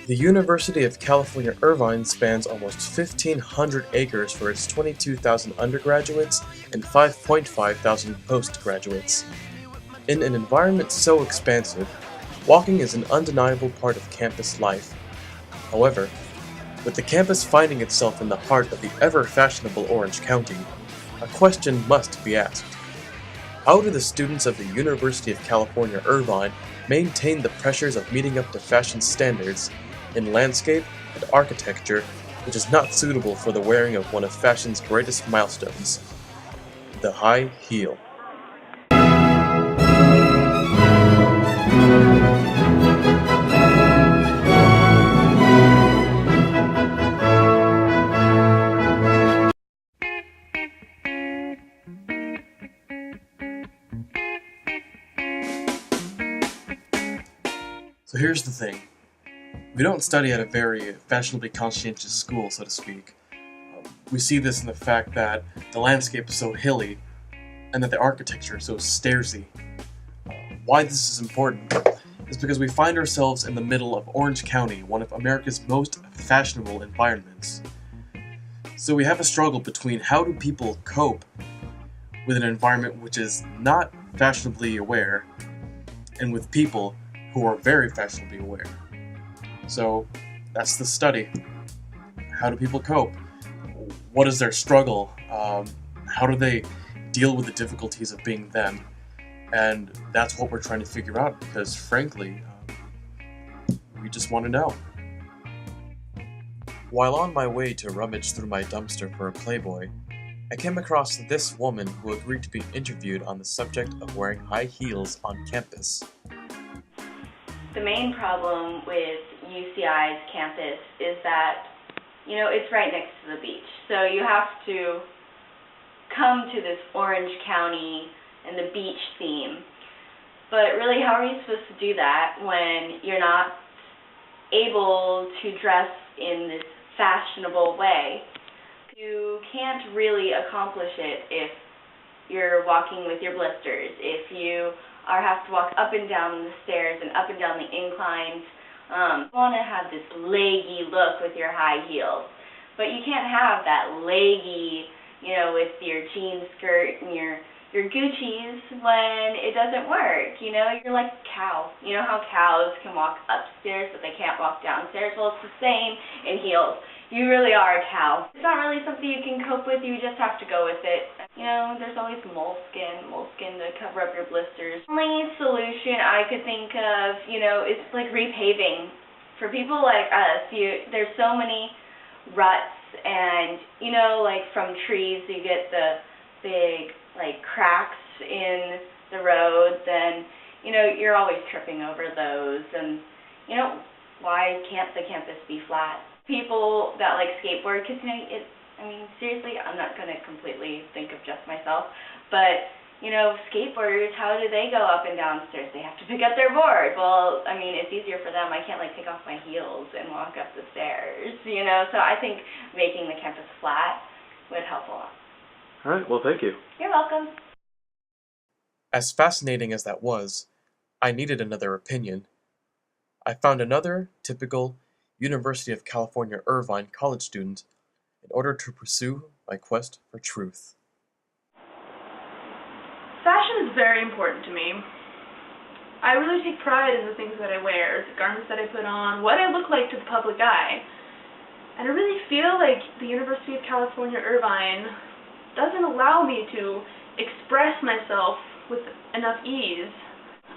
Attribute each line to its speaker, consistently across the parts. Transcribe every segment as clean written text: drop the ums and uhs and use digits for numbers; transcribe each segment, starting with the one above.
Speaker 1: The University of California, Irvine spans almost 1,500 acres for its 22,000 undergraduates and 5,500 postgraduates. In an environment so expansive, walking is an undeniable part of campus life. However, with the campus finding itself in the heart of the ever-fashionable Orange County, a question must be asked. How do the students of the University of California, Irvine maintain the pressures of meeting up to fashion standards in landscape and architecture which is not suitable for the wearing of one of fashion's greatest milestones, the high heel? So here's the thing. We don't study at a very fashionably conscientious school, so to speak. We see this in the fact that the landscape is so hilly and that the architecture is so stairsy. Why this is important is because we find ourselves in the middle of Orange County, one of America's most fashionable environments. So we have a struggle between how do people cope with an environment which is not fashionably aware and with people who are very fashionably aware. So that's the study. How do people cope? What is their struggle? How do they deal with the difficulties of being them? And that's what we're trying to figure out because, frankly, we just want to know. While on my way to rummage through my dumpster for a Playboy, I came across this woman who agreed to be interviewed on the subject of wearing high heels on campus.
Speaker 2: The main problem with UCI's campus is that, it's right next to the beach. So you have to come to this Orange County and the beach theme. But really, how are you supposed to do that when you're not able to dress in this fashionable way? You can't really accomplish it if you're walking with your blisters, if you have to walk up and down the stairs and up and down the inclines. You want to have this leggy look with your high heels, but you can't have that leggy, with your jean skirt and your Gucci's when it doesn't work. You're like a cow. You know how cows can walk upstairs but they can't walk downstairs? Well, it's the same in heels. You really are a cow. It's not really something you can cope with. You just have to go with it. There's always moleskin to cover up your blisters. The only solution I could think of, is like repaving. For people like us, there's so many ruts and, like from trees you get the big like cracks in the roads and, you're always tripping over those and, why can't the campus be flat? People that like skateboard, because, seriously, I'm not going to completely think of just myself, but, skateboarders, how do they go up and down stairs? They have to pick up their board. Well, it's easier for them. I can't, take off my heels and walk up the stairs, So I think making the campus flat would help a lot.
Speaker 1: All right, well, thank you.
Speaker 2: You're welcome.
Speaker 1: As fascinating as that was, I needed another opinion. I found another typical University of California, Irvine college student in order to pursue my quest for truth.
Speaker 3: Fashion is very important to me. I really take pride in the things that I wear, the garments that I put on, what I look like to the public eye. And I really feel like the University of California, Irvine doesn't allow me to express myself with enough ease.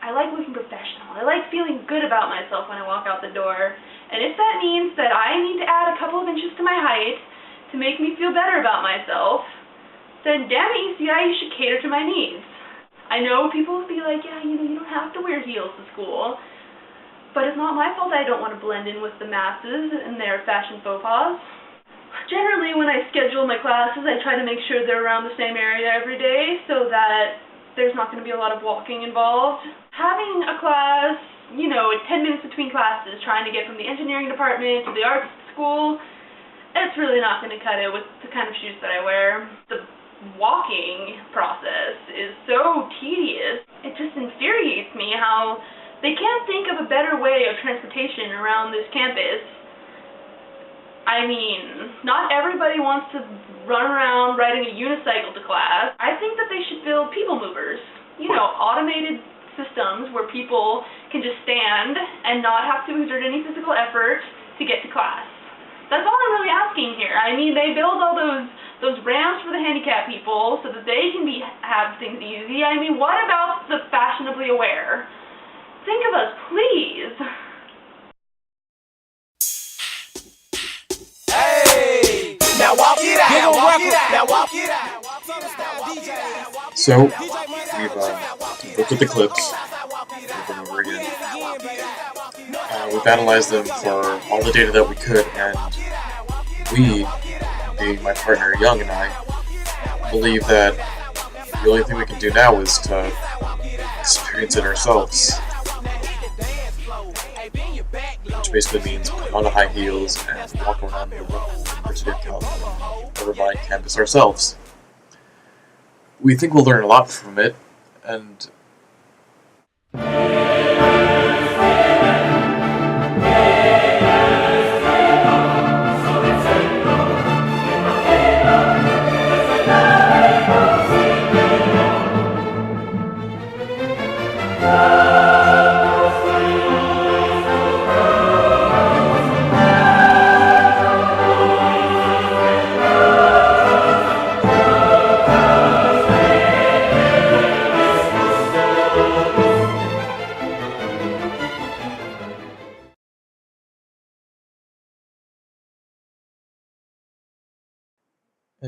Speaker 3: I like looking professional. I like feeling good about myself when I walk out the door. And if that means that I need to add a couple of inches to my height to make me feel better about myself, then damn it, UCI, you should cater to my needs. I know people will be like, yeah, you don't have to wear heels to school. But it's not my fault I don't want to blend in with the masses and their fashion faux pas. Generally, when I schedule my classes, I try to make sure they're around the same area every day so that there's not going to be a lot of walking involved. Having a class, 10 minutes between classes, trying to get from the engineering department to the arts school, it's really not going to cut it with the kind of shoes that I wear. The walking process is so tedious. It just infuriates me how they can't think of a better way of transportation around this campus. I mean, not everybody wants to run around riding a unicycle to class. I think that they should build people movers. You know, automated systems where people can just stand and not have to exert any physical effort to get to class. That's all I'm really asking here. I mean, they build all those ramps for the handicapped people so that they can have things easy. I mean, what about the fashionably aware? Think of us, please.
Speaker 4: Hey, now walk it out. Now walk it out. Now walk it out.
Speaker 1: So, we've looked at the clips over and over again. We've analyzed them for all the data that we could, and we, being my partner Young and I, believe that the only thing we can do now is to experience it ourselves. Which basically means put on the high heels and walk around the University of California, Irvine campus ourselves. We think we'll learn a lot from it, and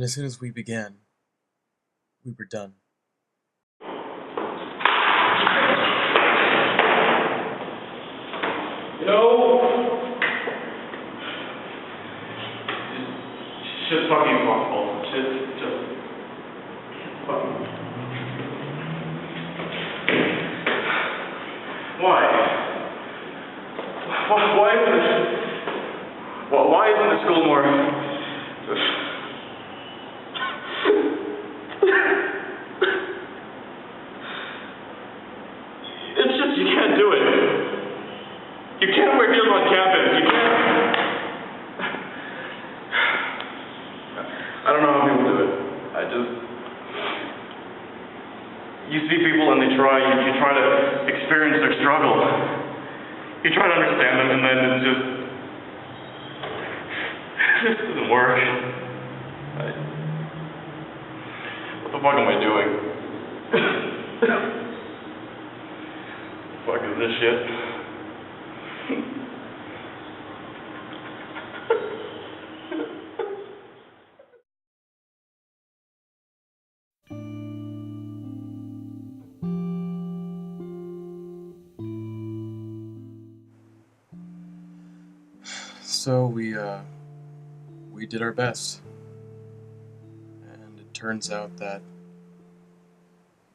Speaker 1: as soon as we began, we were done.
Speaker 5: Shit's fucking awful. Shit's just fucking. Why? Why isn't the school more? It's just you can't do it. You can't wear heels on campus. You can't. I don't know how people do it. You see people and you try to experience their struggle. You try to understand them and then it just doesn't work. What the fuck am I doing? Fuck is this shit?
Speaker 1: So we did our best, and it turns out that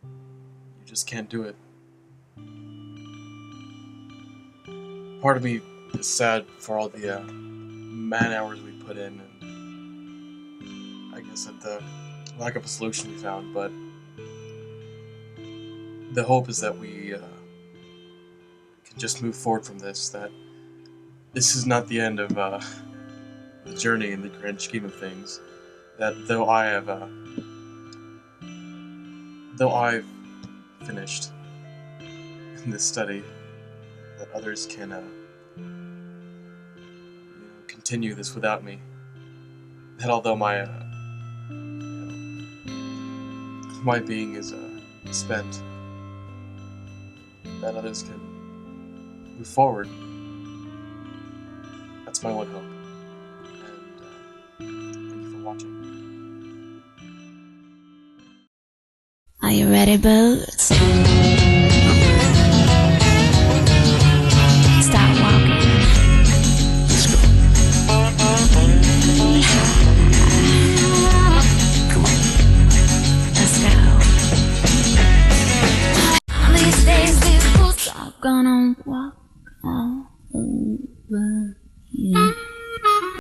Speaker 1: you just can't do it. Part of me is sad for all the man hours we put in, and I guess at the lack of a solution we found, but the hope is that we can just move forward from this, that this is not the end of the journey in the grand scheme of things. That though I've finished in this study, that others can continue this without me. That although my my being is spent, that others can move forward. That's my one hope. And thank you for watching.
Speaker 6: Are you ready, boats?